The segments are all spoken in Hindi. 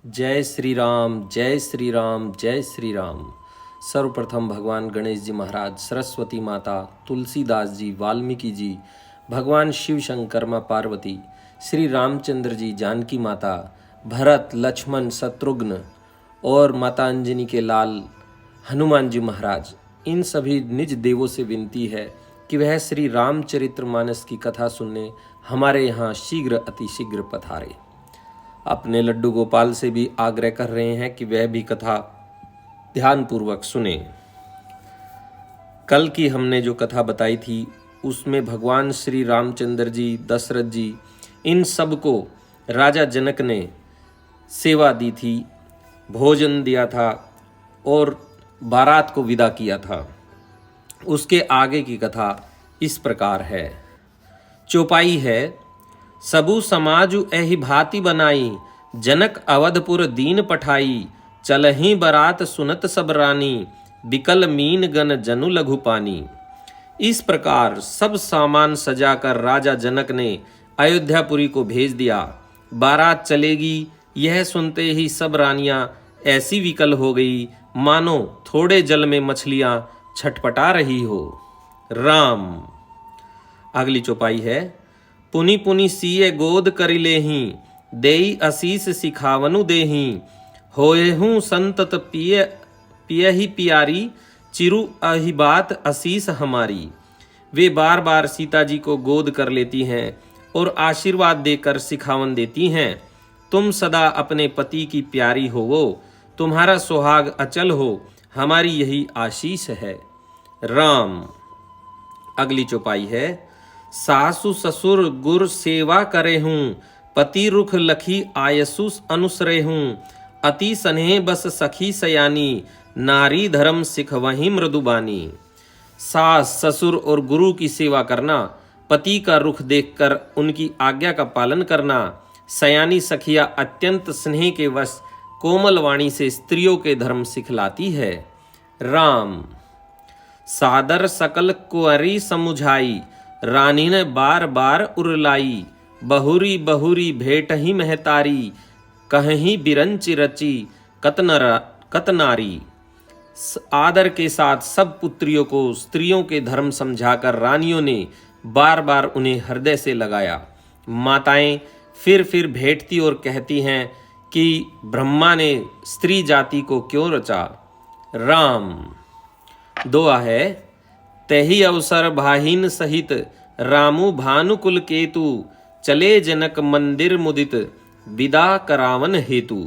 जय श्री राम जय श्री राम जय श्री राम। सर्वप्रथम भगवान गणेश जी महाराज, सरस्वती माता, तुलसीदास जी, वाल्मीकि जी, भगवान शिव शंकर, माँ पार्वती, श्री रामचंद्र जी, जानकी माता, भरत, लक्ष्मण, शत्रुघ्न और माता अंजनी के लाल हनुमान जी महाराज, इन सभी निज देवों से विनती है कि वह श्री रामचरितमानस की कथा सुनने हमारे यहाँ शीघ्र अतिशीघ्र पधारे। अपने लड्डू गोपाल से भी आग्रह कर रहे हैं कि वह भी कथा ध्यानपूर्वक सुने। कल की हमने जो कथा बताई थी उसमें भगवान श्री रामचंद्र जी, दशरथ जी, इन सब को राजा जनक ने सेवा दी थी, भोजन दिया था और बारात को विदा किया था। उसके आगे की कथा इस प्रकार है। चौपाई है। सबु समाजु एहि भांति बनाई, जनक अवधपुर दीन पठाई, चलहि बरात सुनत सब रानी, बिकल मीन गन जनु लघु पानी। इस प्रकार सब सामान सजाकर राजा जनक ने अयोध्यापुरी को भेज दिया। बारात चलेगी, यह सुनते ही सब रानियां ऐसी विकल हो गई मानो थोड़े जल में मछलियां छटपटा रही हो। राम। अगली चौपाई है। पुनि पुनि सीए गोद करिलेहि, देई असीस सिखावनु देहि, होएहूँ संतत पियहि पियारी, चिरु अहि बात असीस हमारी। वे बार बार सीता जी को गोद कर लेती हैं और आशीर्वाद देकर सिखावन देती हैं। तुम सदा अपने पति की प्यारी होवो, तुम्हारा सुहाग अचल हो, हमारी यही आशीष है। राम। अगली चौपाई है। सासु ससुर गुर सेवा करे हूँ, पति रुख लखी आयसु अनुसरे हूँ, अति स्नेह बस सखी सयानी, नारी धर्म सिख वहीं मृदुबानी। सास, ससुर और गुरु की सेवा करना, पति का रुख देखकर उनकी आज्ञा का पालन करना, सयानी सखिया अत्यंत स्नेह के वश कोमल वाणी से स्त्रियों के धर्म सिखलाती है। राम। सादर सकल कुंवरी समुझाई, रानी ने बार बार उरलाई, बहुरी बहुरी भेंट ही महतारी, कहीं बिरंच रची कतनारी। आदर के साथ सब पुत्रियों को स्त्रियों के धर्म समझाकर रानियों ने बार बार उन्हें हृदय से लगाया। माताएं फिर भेंटती और कहती हैं कि ब्रह्मा ने स्त्री जाति को क्यों रचा। राम। दुआ है। तही अवसर भाहीन सहित, रामु भानुकुल केतु, चले जनक मंदिर मुदित, विदा करावन हेतु।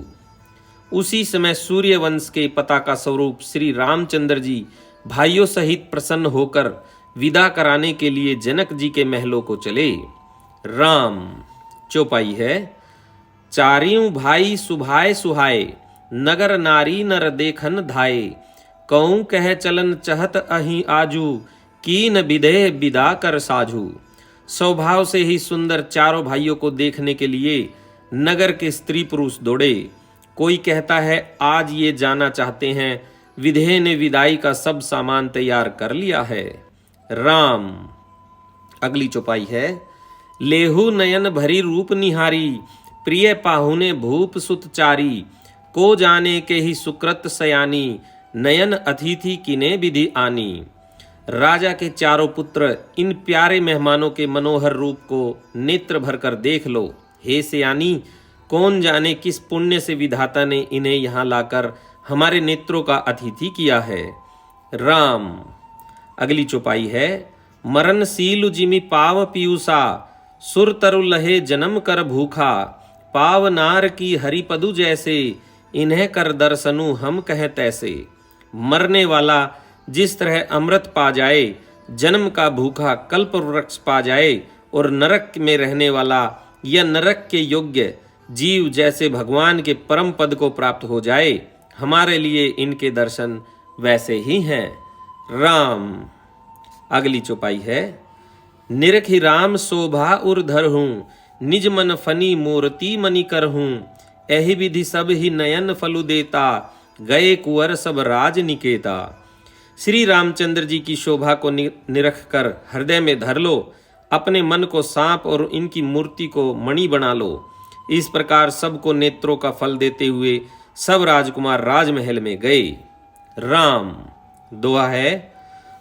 उसी समय सूर्य वंश के पताका स्वरूप श्री रामचंद्र जी भाइयों सहित प्रसन्न होकर विदा कराने के लिए जनक जी के महलों को चले। राम। चौपाई है। चारियों भाई सुभाए सुहाए, नगर नारी नर देखन धाये, कौं कह चलन चहत अहि आजू, कीन विदेह विदा कर साझू। स्वभाव से ही सुंदर चारों भाइयों को देखने के लिए नगर के स्त्री पुरुष दौड़े। कोई कहता है आज ये जाना चाहते हैं, विदेह ने विदाई का सब सामान तैयार कर लिया है। राम। अगली चौपाई है। लेहु नयन भरी रूप निहारी, प्रिय पाहुने भूप सुत चारी, को जाने के ही सुकृत सयानी, नयन अतिथि किने विधि आनी। राजा के चारों पुत्र इन प्यारे मेहमानों के मनोहर रूप को नेत्र भरकर देख लो। हे सयानी, कौन जाने किस पुण्य से विधाता ने इन्हें यहाँ लाकर हमारे नेत्रों का अतिथि किया है। राम। अगली चौपाई है। मरणशील जिमि पाव पीयूषा, सुर तरु लहे जन्म कर भूखा, पाव नार की हरिपदु जैसे, इन्हें कर दर्शनु हम कहें तैसे। मरने वाला जिस तरह अमृत पा जाए, जन्म का भूखा कल्प वृक्ष पा जाए, और नरक में रहने वाला या नरक के योग्य जीव जैसे भगवान के परम पद को प्राप्त हो जाए, हमारे लिए इनके दर्शन वैसे ही हैं। राम। अगली चौपाई है। निरखि राम शोभा उर्धर हूँ, निज मन फनी मूर्ति मनि कर हूँ, एहि विधि सब ही नयन फलु देता, गए कुंवर सब राज निकेता। श्री रामचंद्र जी की शोभा को निरख कर हृदय में धर लो, अपने मन को सांप और इनकी मूर्ति को मणि बना लो। इस प्रकार सबको नेत्रों का फल देते हुए सब राजकुमार राजमहल में गए। राम दोहा है,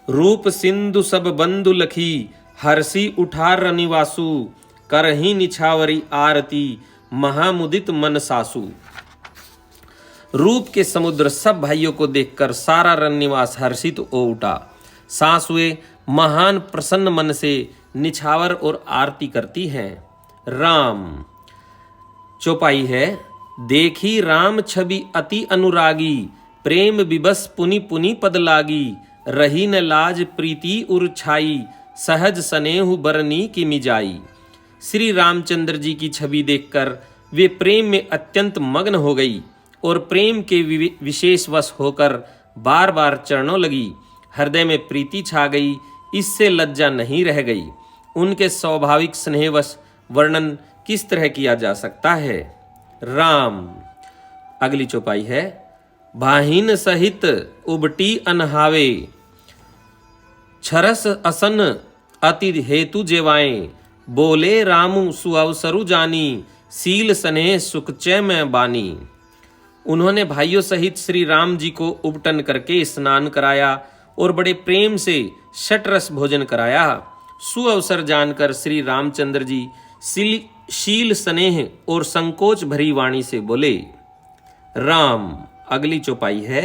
रूप सिंधु सब बंधु लखी, हर्षी उठार रनिवासु, करही निछावरी आरती, महामुदित मन सासु। रूप के समुद्र सब भाइयों को देखकर सारा रननिवास हर्षित हो उठा। सासुएं महान प्रसन्न मन से निछावर और आरती करती हैं। राम चौपाई है, देखी राम छवि अति अनुरागी, प्रेम विबस पुनि पुनि पद लागी, रही न लाज प्रीति उर छाई, सहज स्नेहु बरनी की मिजाई। श्री रामचंद्र जी की छवि देखकर वे प्रेम में अत्यंत मग्न हो गई और प्रेम के विशेष वश होकर बार बार चरणों लगी। हृदय में प्रीति छा गई, इससे लज्जा नहीं रह गई। उनके स्वाभाविक स्नेहवश वर्णन किस तरह किया जा सकता है। राम अगली चौपाई है, भाहीन सहित उबटी अनहावे, छरस असन अति हेतु जेवाएं, बोले रामु सुअवसरु जानी, सील स्नेह सुखचय में बानी। उन्होंने भाइयों सहित श्री राम जी को उबटन करके स्नान कराया और बड़े प्रेम से षटरस भोजन कराया। सुअवसर जानकर श्री रामचंद्र जी शील स्नेह और संकोच भरी वाणी से बोले। राम अगली चौपाई है,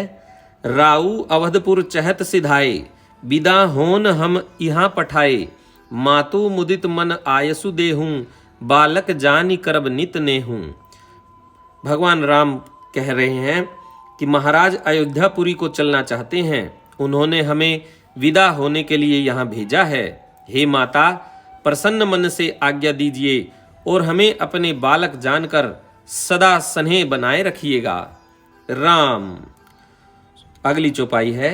राऊ अवधपुर चहत सिधाए, विदा होन हम यहाँ पठाए, मातु मुदित मन आयसु देहूं, बालक जानी करब नित नेहूं। भगवान राम कह रहे हैं कि महाराज अयोध्यापुरी को चलना चाहते हैं, उन्होंने हमें विदा होने के लिए यहाँ भेजा है। हे माता, प्रसन्न मन से आज्ञा दीजिए और हमें अपने बालक जानकर सदा स्नेह बनाए रखिएगा। राम अगली चौपाई है,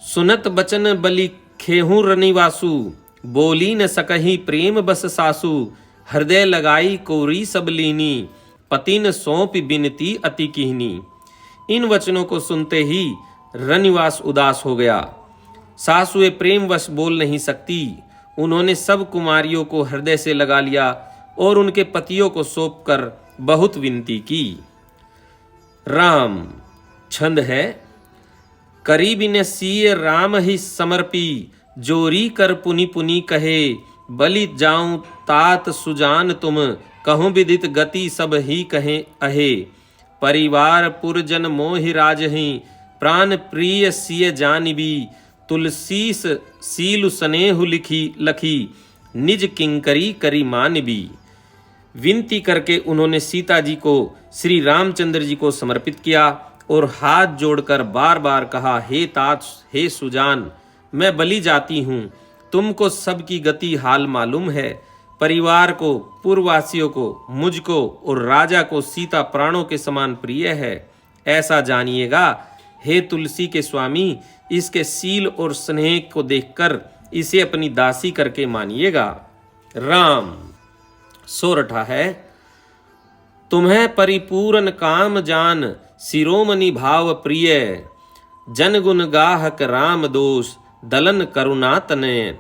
सुनत बचन बलि खेहू रनिवासु, बोली न सकही प्रेम बस सासु, हृदय लगाई कोरी सब लीनी, पतिन सौंप बिनती अति कीहनी। इन वचनों को सुनते ही रनिवास उदास हो गया। सासुए प्रेमवश बोल नहीं सकती। उन्होंने सब कुमारियों को हृदय से लगा लिया और उनके पतियों को सौंपकर बहुत विनती की। राम छंद है, करीबिन सीय राम ही समर्पी, जोरी कर पुनि पुनि कहे, बलि जाऊं तात सुजान तुम, कहूं विदित गति सब ही कहे अहे, परिवार पुरजन मोहि राजहि, प्राण प्रिय सिय जानिबी, तुलसीस सीलु स्नेहु लिखी लखी, निज किंकरी करी मानिबी। विनती करके उन्होंने सीता जी को श्री रामचंद्र जी को समर्पित किया और हाथ जोड़कर बार बार कहा, हे तात हे सुजान, मैं बलि जाती हूँ, तुमको सबकी गति हाल मालूम है। परिवार को, पूर्ववासियों को, मुझको और राजा को सीता प्राणों के समान प्रिय है, ऐसा जानिएगा। हे तुलसी के स्वामी, इसके सील और स्नेह को देखकर इसे अपनी दासी करके मानिएगा। राम सोरठा है, तुम्हें परिपूर्ण काम जान, शिरोमणि भाव प्रिय, जन गुण गाहक राम दोष, दलन करुणा तनय।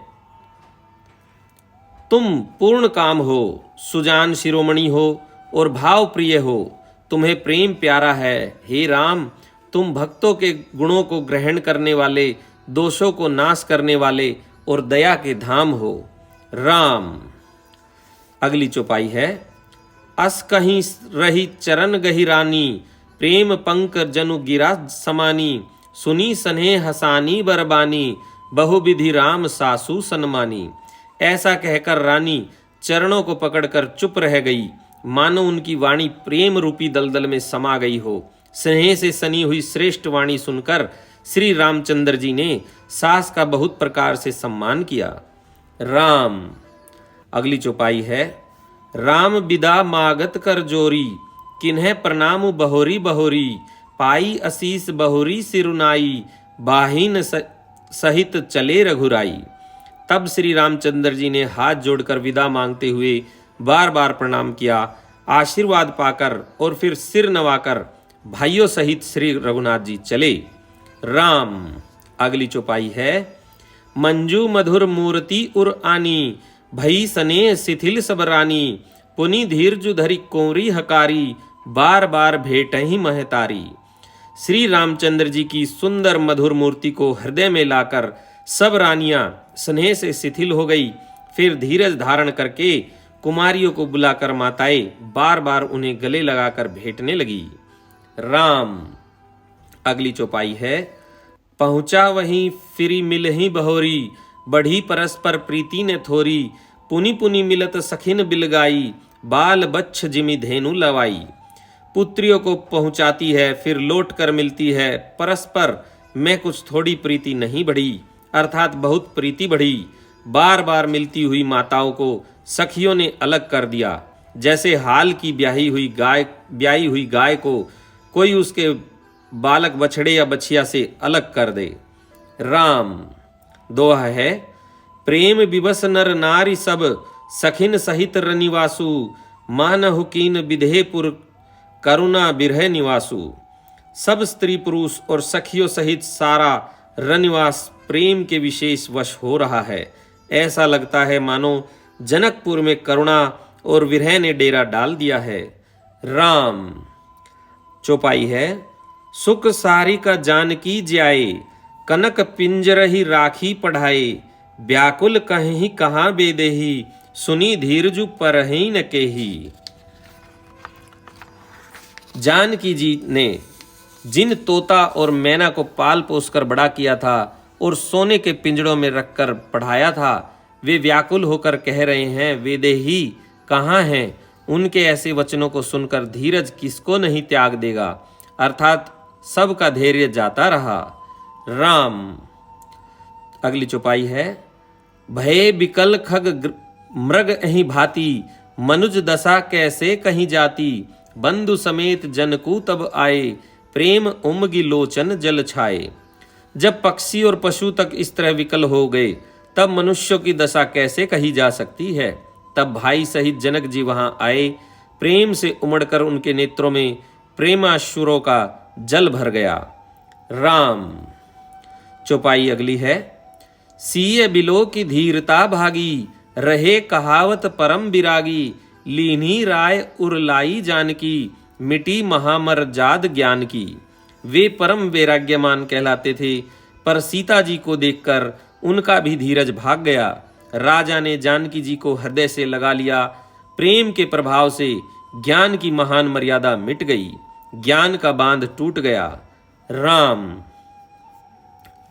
तुम पूर्ण काम हो, सुजान शिरोमणि हो और भाव प्रिय हो, तुम्हें प्रेम प्यारा है। हे राम, तुम भक्तों के गुणों को ग्रहण करने वाले, दोषों को नाश करने वाले और दया के धाम हो। राम अगली चौपाई है, अस कहीं रही चरण गहिरानी, प्रेम पंक जनु गिरा समानी, सुनी स्नेह हसानी बरबानी, बहुविधि राम सासु सन्मानी। ऐसा कहकर रानी चरणों को पकड़कर चुप रह गई, मानो उनकी वाणी प्रेम रूपी दलदल में समा गई हो। स्नेह से सनी हुई श्रेष्ठ वाणी सुनकर श्री रामचंद्र जी ने सास का बहुत प्रकार से सम्मान किया। राम अगली चौपाई है, राम बिदा मागत कर जोरी, किन्हें प्रणाम बहोरी बहोरी, पाई असीस बहोरी सिरुनाई, बाहिन सहित चले रघुराई। तब श्री रामचंद्र जी ने हाथ जोड़कर विदा मांगते हुए बार बार प्रणाम किया। आशीर्वाद पाकर और फिर सिर नवाकर भाइयों सहित श्री रघुनाथ जी चले। राम अगली चौपाई है, मंजू मधुर मूर्ति उर आनी, भई स्नेह शिथिल सब रानी, पुनि धीरजु धरि कोरी हकारी, बार बार भेटहि महतारी। श्री रामचंद्र जी की सुंदर मधुर मूर्ति को हृदय में लाकर सब रानियां स्नेह से शिथिल हो गई। फिर धीरज धारण करके कुमारियों को बुलाकर माताएं बार बार उन्हें गले लगाकर भेंटने लगी। राम। अगली चौपाई है। पहुंचा वहीं फिरी मिलहि बहोरी, बढ़ी परस्पर प्रीति ने थोरी, पुनि पुनि मिलत सखिन बिलगाई, बाल बच्छ जिमि धेनु लवाई। पुत्रियों को पहुंचाती है, फिर लौट कर मिलती है, परस्पर में कुछ थोड़ी प्रीति नहीं बढ़ी, अर्थात बहुत प्रीति बढ़ी। बार बार मिलती हुई माताओं को सखियों ने अलग कर दिया, जैसे हाल की ब्याही हुई गाय को कोई उसके बालक बछड़े या बछिया से अलग कर दे। राम। दोहा है। प्रेम विवश नर नारी सब, सखिन सहित रनिवासु, मानहु कीन विधेपुर, करुणा बिरह निवासु। सब स्त्री पुरुष और सखियों सहित सारा रनिवास प्रेम के विशेष वश हो रहा है। ऐसा लगता है मानो जनकपुर में करुणा और विरह ने डेरा डाल दिया है। राम। चौपाई है। सुख सारी का जानकी ज्याए, कनक पिंजरहि राखी पढ़ाए, व्याकुल कहीं कहाँ बेदेही, सुनी धीरजु परहि न केही। जानकी जी ने जिन तोता और मैना को पाल पोसकर बड़ा किया था और सोने के पिंजड़ों में रखकर पढ़ाया था, वे व्याकुल होकर कह रहे हैं, वेदेही कहाँ हैं। उनके ऐसे वचनों को सुनकर धीरज किसको नहीं त्याग देगा, अर्थात सबका धैर्य जाता रहा। राम। अगली चौपाई है। भय बिकल खग मृग अहि भांति, मनुज दशा कैसे कहीं जाती, बंधु समेत जनकू तब आए, प्रेम उमगी लोचन जल छाए। जब पक्षी और पशु तक इस तरह विकल हो गए, तब मनुष्यों की दशा कैसे कही जा सकती है। तब भाई सहित जनक जी वहां आए, प्रेम से उमड़कर उनके नेत्रों में प्रेमाश्रुओं का जल भर गया। राम। चौपाई अगली है। सीय बिलो की धीरता भागी, रहे कहावत परम विरागी, लीनी राय उरलाई जानकी, मिटी महामर जाद ज्ञान की। वे परम वैराग्यमान कहलाते थे, पर सीता जी को देखकर उनका भी धीरज भाग गया। राजा ने जानकी जी को हृदय से लगा लिया। प्रेम के प्रभाव से ज्ञान की महान मर्यादा मिट गई, ज्ञान का बांध टूट गया। राम।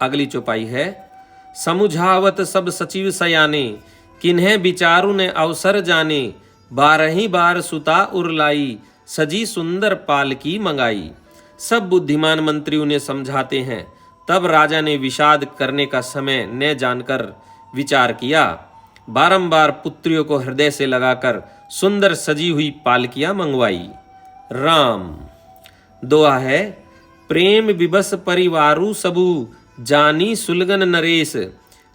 अगली चौपाई है। समुझावत सब सचिव सयाने, किन्हें विचारु ने अवसर जाने, बारही बार सुता उरलाई, सजी सुंदर पालकी मंगाई। सब बुद्धिमान मंत्री उन्हें समझाते हैं, तब राजा ने विषाद करने का समय न जानकर विचार किया। बारंबार पुत्रियों को हृदय से लगाकर सुंदर सजी हुई पालकियां मंगवाई। राम। दोहा है। प्रेम विबस परिवारु सबू, जानी सुलगन नरेश,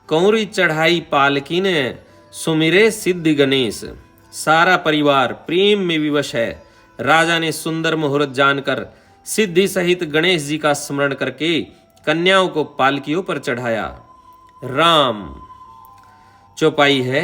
कौरी चढ़ाई पालकी ने, सुमिरे सिद्धि गणेश। सारा परिवार प्रेम में विवश है। राजा ने सुंदर मुहूर्त जानकर सिद्धि सहित गणेश जी का स्मरण करके कन्याओं को पालकियों पर चढ़ाया। राम। चौपाई है।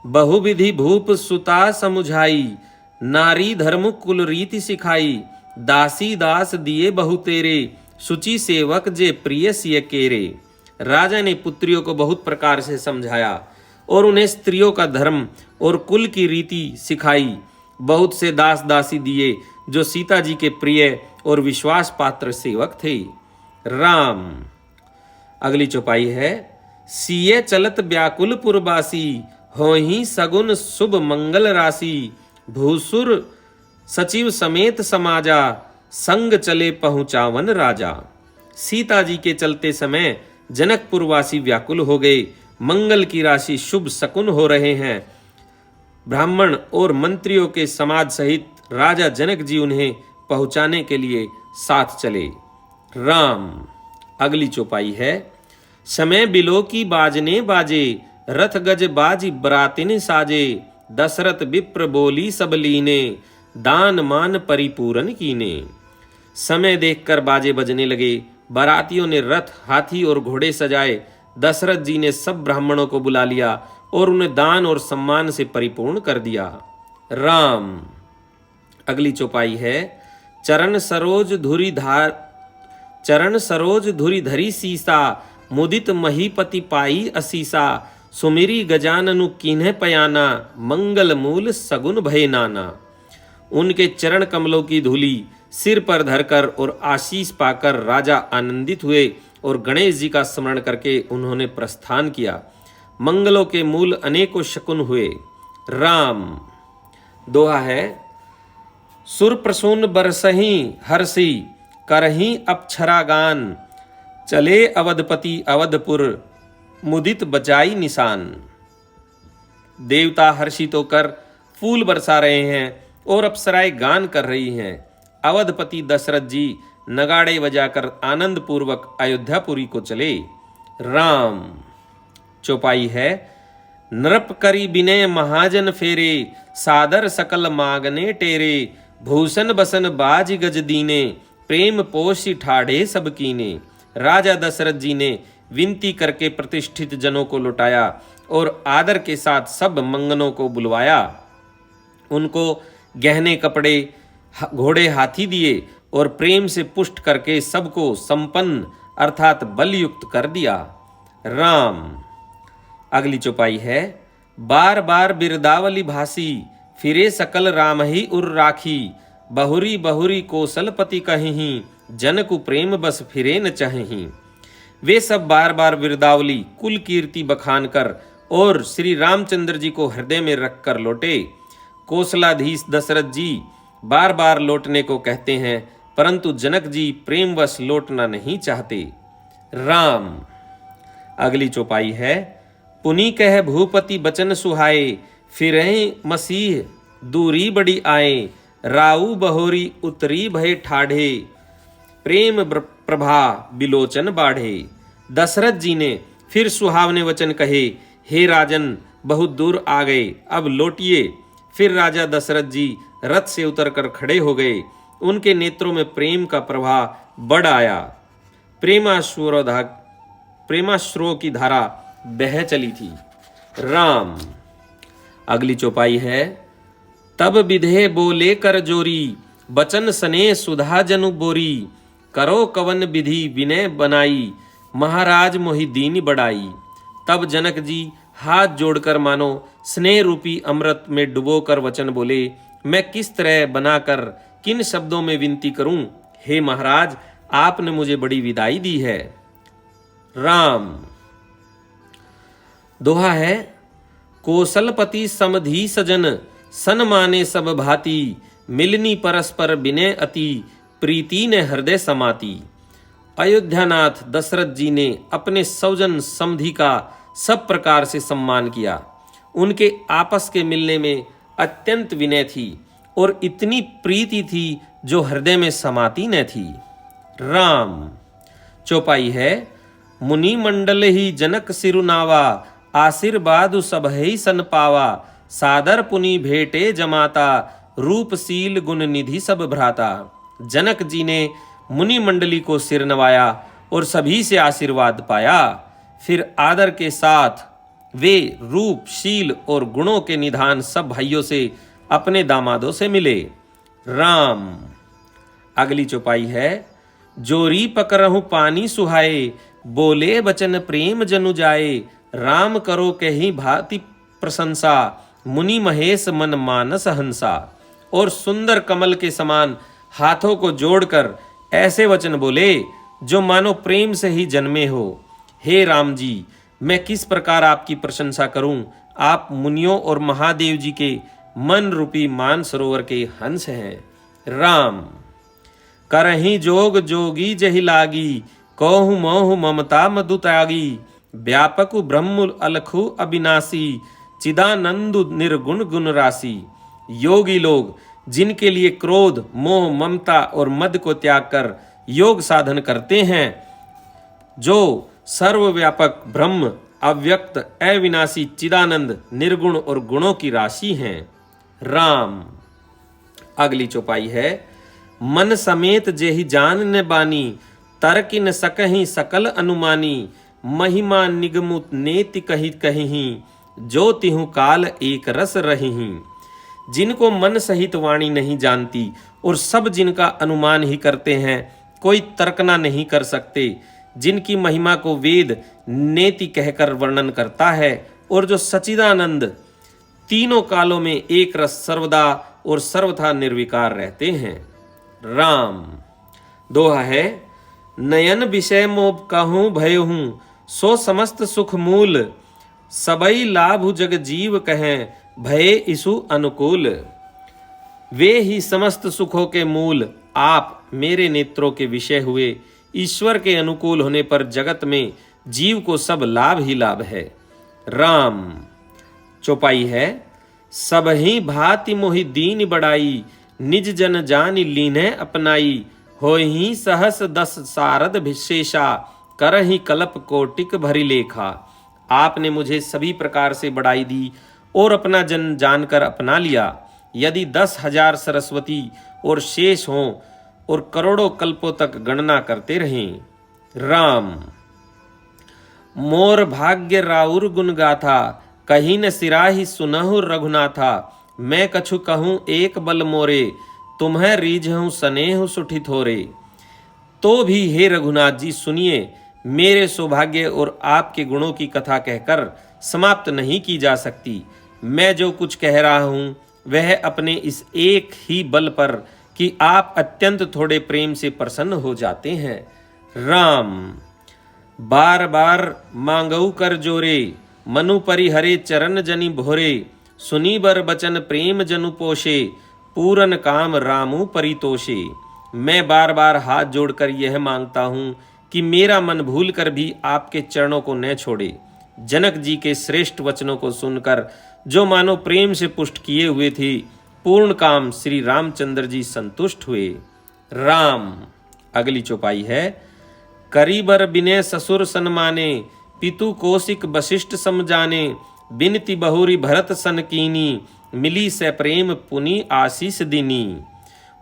बहुविधि भूप सुता समुझाई, नारी धर्म कुल रीति सिखाई, दासी दास दिए बहु तेरे, सुचि सेवक जे प्रिय सिय केरे। राजा ने पुत्रियों को बहुत प्रकार से समझाया और उन्हें स्त्रियों का धर्म और कुल की रीति सिखाई। बहुत से दास दासी दिए जो सीता जी के प्रिय और विश्वास पात्र सेवक थे। राम। अगली चौपाई है। सीए चलत व्याकुल पुरबासी, होहि सगुन शुभ मंगल राशि, भूसुर सचिव समेत समाजा, संग चले पहुंचावन राजा। सीता जी के चलते समय जनकपुरवासी व्याकुल हो गए। मंगल की राशि शुभ शकुन हो रहे हैं। ब्राह्मण और मंत्रियों के समाज सहित राजा जनक जी उन्हें पहुंचाने के लिए साथ चले। राम। अगली चौपाई है। समय बिलो की बाजने बाजे, रथ गज बाजी बरातिन साजे, दशरथ विप्र बोली सब लीने, दान मान परिपूरन कीने। समय देखकर बाजे बजने लगे। बारातियों ने रथ, हाथी और घोड़े सजाए। दशरथ जी ने सब ब्राह्मणों को बुला लिया और उन्हें दान और सम्मान से परिपूर्ण कर दिया। राम। अगली चौपाई है चरण सरोज धुरी धरी सीसा, मुदित महीपति पाई असीसा, सुमिरी गजाननु कीन्ह पयाना, मंगल मूल सगुन भय नाना। उनके चरण कमलों की धूली सिर पर धरकर और आशीष पाकर राजा आनंदित हुए और गणेश जी का स्मरण करके उन्होंने प्रस्थान किया। मंगलों के मूल अनेकों शकुन हुए। राम। दोहा है सुर प्रसून बरसही हर्षि, करही अप्सरा गान, चले अवधपति अवधपुर, मुदित बजाई निशान। देवता हर्षित होकर फूल बरसा रहे हैं और अप्सराएं गान कर रही हैं। अवधपति दशरथ जी नगाड़े बजाकर आनंद पूर्वक अयोध्यापुरी को चले। राम। चौपाई है नृप करी बिनय महाजन फेरे, सादर सकल मागने टेरे, भूषण बसन बाज गज दीने, प्रेम पोषि ठाढ़े सब कीने। राजा दशरथ जी ने विनती करके प्रतिष्ठित जनों को लौटाया और आदर के साथ सब मंगनों को बुलवाया। उनको गहने कपड़े घोड़े हाथी दिए और प्रेम से पुष्ट करके सबको संपन्न अर्थात बलयुक्त कर दिया। राम। अगली चौपाई है बार बार बिरदावली भासी, फिरे सकल राम ही उर राखी, बहुरी बहुरी कौशलपति कहीं, जन को प्रेम बस फिरे न चाहीं। वे सब बार बार बिरदावली कुल कीर्ति बखान कर और श्री रामचंद्र जी को हृदय में रखकर लौटे। कौशलाधीश दशरथ जी बार बार लौटने को कहते हैं, परंतु जनक जी प्रेमवश लौटना नहीं चाहते। राम। अगली चौपाई है पुनि कह भूपति बचन सुहाए, फिरें मसीह दूरी बड़ी आए, राऊ बहोरी उतरी भय ठाढ़े, प्रेम प्रभा बिलोचन बाढ़े। दशरथ जी ने फिर सुहावने वचन कहे, हे राजन बहुत दूर आ गए, अब लौटिए। फिर राजा दशरथ जी रथ से उतरकर खड़े हो गए। उनके नेत्रों में प्रेम का प्रवाह बढ़ आया। प्रेमाश्रुओं की धारा बह चली थी। राम। अगली चौपाई है तब विधे बोले कर जोरी, बचन सने सुधा जनु बोरी, करो कवन विधि विनय बनाई, महाराज मोहि दीन बढ़ाई। तब जनक जी हाथ जोड़कर मानो स्नेह रूपी अमृत में डुबोकर वचन बोले, मैं किस तरह बनाकर किन शब्दों में विनती करूं। हे महाराज, आपने मुझे बड़ी विदाई दी है। राम। दोहा है कौशलपति समधी सजन, सन माने सब भांति, मिलनी परस्पर विनय अति, प्रीति ने हृदय समाती। अयोध्यानाथ दशरथ जी ने अपने सौजन समधी का सब प्रकार से सम्मान किया। उनके आपस के मिलने में अत्यंत विनय थी और इतनी प्रीति थी जो हृदय में समाती न थी। राम। चौपाई है मुनि मंडल ही जनक सिरुनावा, आशीर्वाद सब ही सन पावा, सादर पुनि भेटे जमाता, रूपशील गुण निधि सब भ्राता। जनक जी ने मुनि मंडली को सिर नवाया और सभी से आशीर्वाद पाया। फिर आदर के साथ वे रूप शील और गुणों के निधान सब भाइयों से अपने दामादों से मिले। राम। अगली चौपाई है जोरी पकरहु पानी सुहाए, बोले बचन प्रेम जनु जाए, राम करो कहीं भांति प्रशंसा, मुनि महेश मन मानस हंसा। और सुंदर कमल के समान हाथों को जोड़कर ऐसे वचन बोले जो मानो प्रेम से ही जन्मे हो। हे राम जी, मैं किस प्रकार आपकी प्रशंसा करूं। आप मुनियों और महादेव जी के मन रूपी मान सरोवर के हंस हैं। राम। करही जोग जोगी जहि लागी, कौहु मोहु ममता मधु त्यागी, व्यापक ब्रह्म अलखु अविनाशी, चिदानंदु निर्गुण गुण राशि। योगी लोग जिनके लिए क्रोध मोह ममता और मद को त्याग कर योग साधन करते हैं, जो सर्वव्यापक ब्रह्म अव्यक्त अविनाशी चिदानंद निर्गुण और गुणों की राशि हैं। राम। अगली चौपाई है मन समेत जेहि जान न बानी, तर्क न सकहि सकल अनुमानी, महिमा निगमुत नेति कही कहीं, जो तिहु काल एक रस रही। जिनको मन सहित वाणी नहीं जानती और सब जिनका अनुमान ही करते हैं, कोई तर्कना नहीं कर सकते, जिनकी महिमा को वेद नेति कहकर वर्णन करता है, और जो सच्चिदानंद तीनों कालों में एक रस सर्वदा और सर्वथा निर्विकार रहते हैं। राम। दोहा है, नयन विषय मोब कहूँ भय हूँ, सो समस्त सुख मूल, सबई लाभ जग जीव कहें, भय इसु अनुकूल। वे ही समस्त सुखों के मूल आप मेरे नेत्रों के विषय हुए, ईश्वर के अनुकूल होने पर जगत में जीव को सब लाभ ही लाभ है। राम। चौपाई है, सब ही भांति मोहि दीन बड़ाई, निज जन जानि लीन्हे अपनाई, होहि सहस दस सारद विशेषा, करहि कल्प कोटिक भरी लेखा। आपने मुझे सभी प्रकार से बड़ाई दी और अपना जन जानकर अपना लिया। यदि 10,000 सरस्वती और शेष हों और करोड़ों कल्पों तक गणना करते रहें। राम। मोर भाग्य राउर गुण गाथा, कहीं न सिराही सुनहु रघुनाथा, मैं कछु कहूँ एक बल मोरे, तुम्हें रीझहूँ सनेहु सुठी थोरे। तो भी हे रघुनाथ जी सुनिए, मेरे सौभाग्य और आपके गुणों की कथा कहकर समाप्त नहीं की जा सकती। मैं जो कुछ कह रहा हूँ वह अपने इस एक ही बल पर कि आप अत्यंत थोड़े प्रेम से प्रसन्न हो जाते हैं। राम। बार बार मांगऊ कर जोरे, मनु परिहरे चरण जनि भोरे, सुनी बर बचन प्रेम जनु पोषे, पूरन काम रामू परितोषे। मैं बार बार हाथ जोड़कर यह मांगता हूँ कि मेरा मन भूल कर भी आपके चरणों को न छोड़े। जनक जी के श्रेष्ठ वचनों को सुनकर जो मानो प्रेम से पुष्ट किए हुए थे, पूर्ण काम श्री रामचंद्र जी संतुष्ट हुए। राम। अगली चौपाई है, करीबर बिने ससुर सन्माने, पितु कौशिक वशिष्ठ समझाने, बिनती बहुरी भरत सन कीनी, मिली से प्रेम पुनि आशीष दीनी।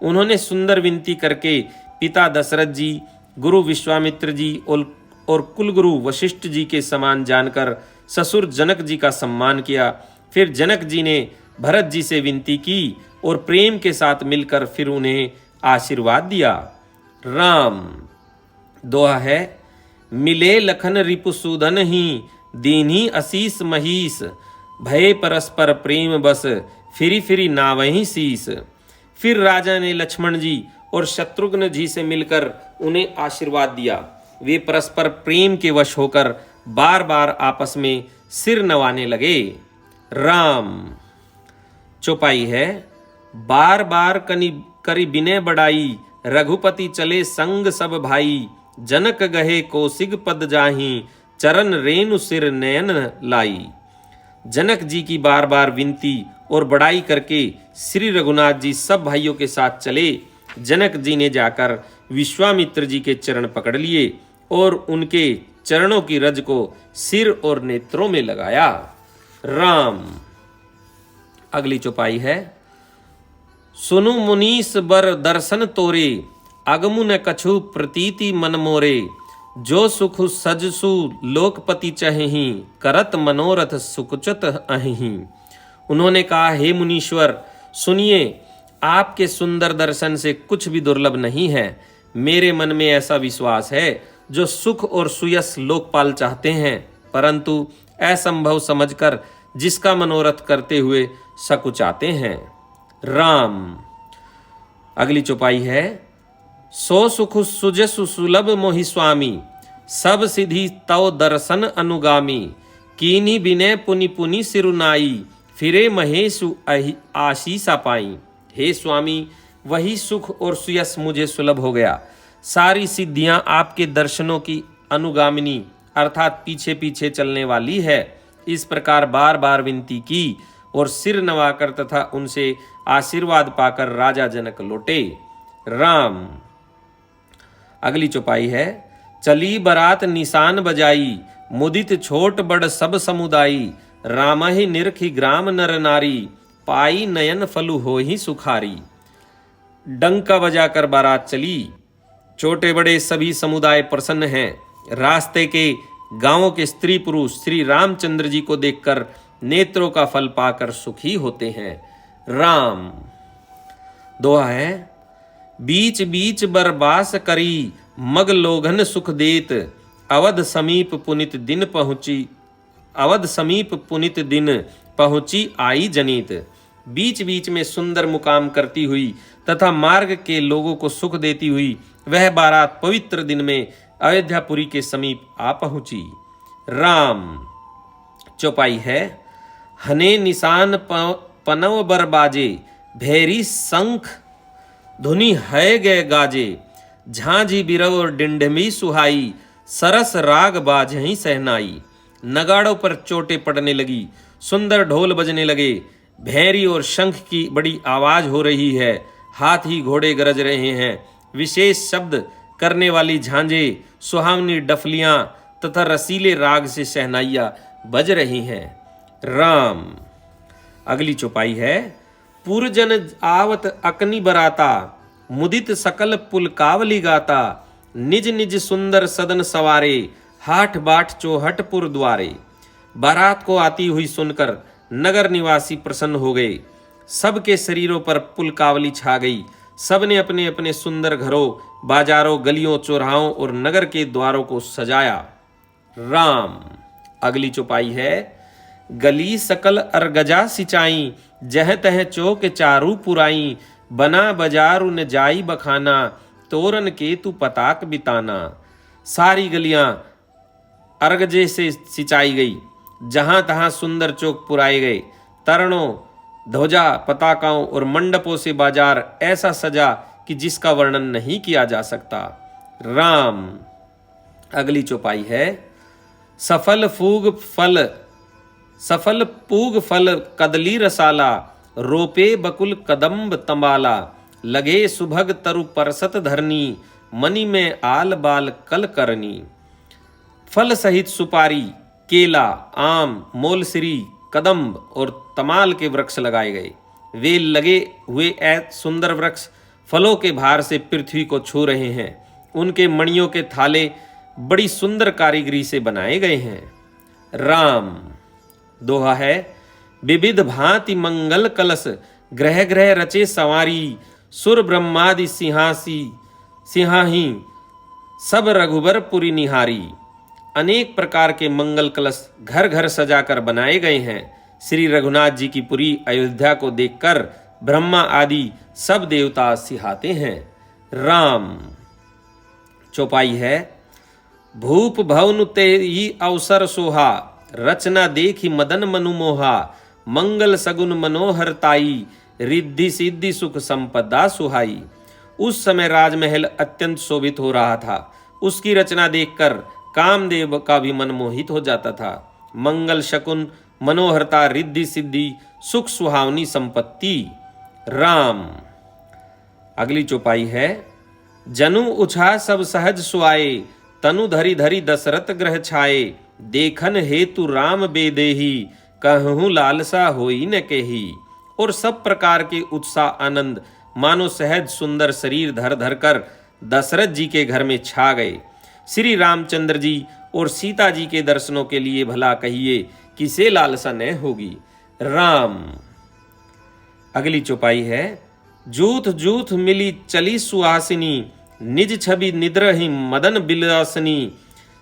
उन्होंने सुंदर विनती करके पिता दशरथ जी, गुरु विश्वामित्र जी और कुलगुरु वशिष्ठ जी के समान जानकर ससुर जनक जी का सम्मान किया। फिर जनक जी ने भरत जी से विनती की और प्रेम के साथ मिलकर फिर उन्हें आशीर्वाद दिया। राम। दोहा है, मिले लखन रिपुसूदन ही, दीन्ही असीस महीस, भय परस्पर प्रेम बस, फिरी फिरी नावहीं शीस। फिर राजा ने लक्ष्मण जी और शत्रुघ्न जी से मिलकर उन्हें आशीर्वाद दिया। वे परस्पर प्रेम के वश होकर बार बार आपस में सिर नवाने लगे। राम। चौपाई है, बार बार करी बिने बड़ाई, रघुपति चले संग सब भाई, जनक गहे कौशिक पद जाही, चरण रेणु सिर नयन लाई। जनक जी की बार बार विनती और बड़ाई करके श्री रघुनाथ जी सब भाइयों के साथ चले। जनक जी ने जाकर विश्वामित्र जी के चरण पकड़ लिए और उनके चरणों की रज को सिर और नेत्रों में लगाया। राम। अगली चौपाई है, सुनु मुनीस बर दर्शन तोरे, अगमु न कछु प्रतीति मन मोरे, जो सुख सजसु लोकपति चहि, करत मनोरथ सुकुचत अहि। उन्होंने कहा, हे मुनीश्वर सुनिए, आपके सुंदर दर्शन से कुछ भी दुर्लभ नहीं है। मेरे मन में ऐसा विश्वास है, जो सुख और सुयस लोकपाल चाहते हैं, परंतु असंभव समझकर जिसका मनोरथ करते हुए सकुचाते हैं। राम। अगली चौपाई है, सो सुख सुजसु सुलभ मोहि स्वामी, सब सिद्धि तव दर्शन अनुगामी, कीनी बिने पुनि पुनि सिरुनाई, फिरे महेशु आशीषा पाई। हे स्वामी, वही सुख और सुयस मुझे सुलभ हो गया। सारी सिद्धियां आपके दर्शनों की अनुगामिनी अर्थात पीछे पीछे चलने वाली है। इस प्रकार बार बार विनती की और सिर नवाकर तथा उनसे आशीर्वाद पाकर राजा जनक लौटे। राम। अगली चौपाई है, चली बरात निशान बजाई, मुदित छोट बड़ सब समुदायी, राम ही निरखी ग्राम नर नारी, पाई नयन फलु हो ही सुखारी। डंका बजाकर बारात चली, छोटे बड़े सभी समुदाय प्रसन्न हैं। रास्ते के गांवों के स्त्री पुरुष श्री रामचंद्र जी को देखकर नेत्रों का फल पाकर सुखी होते हैं। राम। दोहा है, बीच बीच बरबास करी मग लोघन सुख देत, अवध समीप पुनित दिन पहुंची, अवध समीप पुनित दिन पहुंची आई जनीत। बीच बीच में सुंदर मुकाम करती हुई तथा मार्ग के लोगों को सुख देती हुई वह बारात पवित्र दिन में अयोध्यापुरी के समीप आ पहुंची। राम। चौपाई है, हने निशान पनव बर बाजे, भैरी शंख धुनि है गए गाजे, झांझी बिरव और डिंडमी सुहाई, सरस राग बाजहीं सहनाई। नगाड़ों पर चोटें पड़ने लगी, सुंदर ढोल बजने लगे, भैरी और शंख की बड़ी आवाज हो रही है, हाथी घोड़े गरज रहे हैं, विशेष शब्द करने वाली झांझे, सुहावनी डफलियां तथा रसीले राग से शहनाइयां बज रही हैं। राम। अगली चौपाई है, पुरजन आवत अकनी बराता, मुदित सकल पुलकावली गाता, निज निज सुंदर सदन सवारे, हाट बाट चौहटपुर द्वारे। बारात को आती हुई सुनकर नगर निवासी प्रसन्न हो गए, सबके शरीरों पर पुलकावली छा गई, सबने अपने अपने सुंदर घरों, बाजारों, गलियों, चौराहों और नगर के द्वारों को सजाया। राम। अगली चौपाई है, गली सकल अरगजा सिंचाई, जह तह चौक चारू पुराई, बना बाजारू न जाई बखाना, तोरन के तू पताक बिताना। सारी गलियां अरगजे से सिंचाई गई, जहां तहां सुंदर चौक पुराए गए, तरणों, ध्वजा, पताकाओं और मंडपों से बाजार ऐसा सजा कि जिसका वर्णन नहीं किया जा सकता। राम। अगली चौपाई है, सफल पूग फल कदली रसाला, रोपे बकुल कदम्ब तंबाला, लगे सुभग तरु परसत धरनी, मनी में आल बाल कल करनी। फल सहित सुपारी, केला, आम, मोलसिरी, कदम्ब और तमाल के वृक्ष लगाए गए। वे लगे हुए सुंदर वृक्ष फलों के भार से पृथ्वी को छू रहे हैं। उनके मणियों के थाले बड़ी सुंदर कारीगरी से बनाए गए हैं। राम। दोहा है, विविध भांति मंगल कलश, ग्रह ग्रह रचे संवारी, सुर ब्रह्मादि सिंहाही, सब रघुबर पुरी निहारी। अनेक प्रकार के मंगल कलश घर घर सजाकर बनाए गए हैं। श्री रघुनाथ जी की पुरी अयोध्या को देखकर ब्रह्मा आदि सब देवता सिहाते हैं। राम। चौपाई है, भूप भवन ते ही अवसर सोहा, रचना देखी मदन मनु मोहा, मंगल सगुन मनोहरताई, रिद्धि सिद्धि सुख संपदा सुहाई। उस समय राजमहल अत्यंत शोभित हो रहा था। उसकी रचना देखकर कामदेव का भी मन मोहित हो जाता था। मंगल शकुन, मनोहरता, रिद्धि सिद्धि, सुख सुहावनी संपत्ति। राम। अगली चौपाई है, जनु उछा सब सहज सुआए, तनु धरी धरी दशरथ ग्रह छाए, देखन हेतु राम बेदेही, कहूँ लालसा होई न केही। और सब प्रकार के उत्साह आनंद मानो सहज सुंदर शरीर धर धर कर दशरथ जी के घर में छा गए। श्री रामचंद्र जी और सीता जी के दर्शनों के लिए भला कहिए किसे लालसा न होगी। राम। अगली चौपाई है, जूथ जूथ मिली चली सुहासिनी, निज छवि निद्र ही मदन बिलासनी,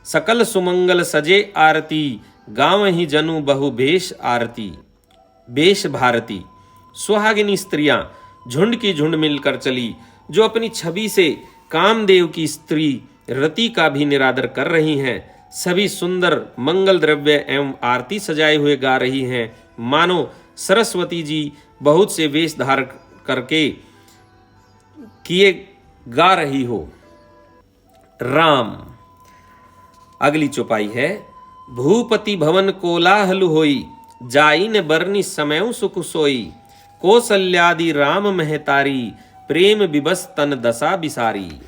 सकल सुमंगल सजे आरती, गाँव ही जनु बहु भेष आरती। बेश भारती। सुहागिनी स्त्रियां झुंड की झुंड मिलकर चली, जो अपनी छवि से कामदेव की स्त्री रति का भी निरादर कर रही हैं। सभी सुंदर मंगल द्रव्य एवं आरती सजाए हुए गा रही हैं, मानो सरस्वती जी बहुत से वेश धारण करके किए गा रही हो। राम। अगली चौपाई है, भूपति भवन कोलाहल होई, जाई न बरनी समय सुख सोई, कौशल्यादि राम महतारी, प्रेम विबस तन दशा बिसारी।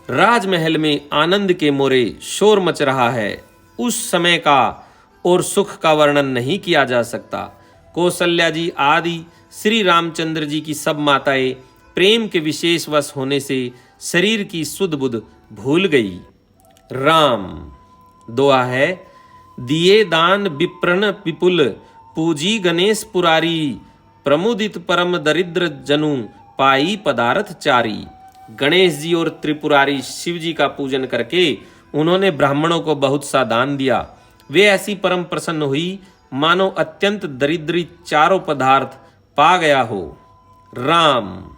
राजमहल में आनंद के मोरे शोर मच रहा है। उस समय का और सुख का वर्णन नहीं किया जा सकता। कौशल्या जी आदि श्री रामचंद्र जी की सब माताएं प्रेम के विशेष वश होने से शरीर की सुध बुध भूल गई। राम। दुआ है, दिए दान विप्रन विपुल, पूजी गणेश पुरारी, प्रमुदित परम दरिद्र जनु पाई पदार्थ चारी। गणेश जी और त्रिपुरारी शिव जी का पूजन करके उन्होंने ब्राह्मणों को बहुत सा दान दिया। वे ऐसी परम प्रसन्न हुई मानो अत्यंत दरिद्री चारों पदार्थ पा गया हो। राम।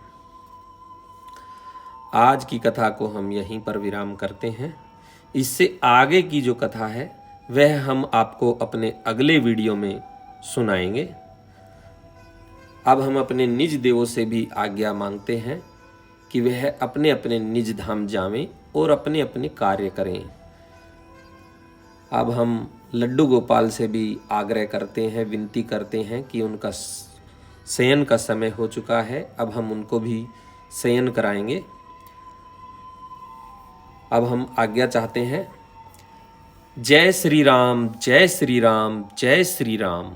आज की कथा को हम यहीं पर विराम करते हैं। इससे आगे की जो कथा है वह हम आपको अपने अगले वीडियो में सुनाएंगे। अब हम अपने निज देवों से भी आज्ञा मांगते हैं कि वह अपने अपने निज धाम जावें और अपने अपने कार्य करें। अब हम लड्डू गोपाल से भी आग्रह करते हैं, विनती करते हैं कि उनका शयन का समय हो चुका है। अब हम उनको भी शयन कराएंगे। अब हम आज्ञा चाहते हैं। जय श्री राम, जय श्री राम, जय श्री राम।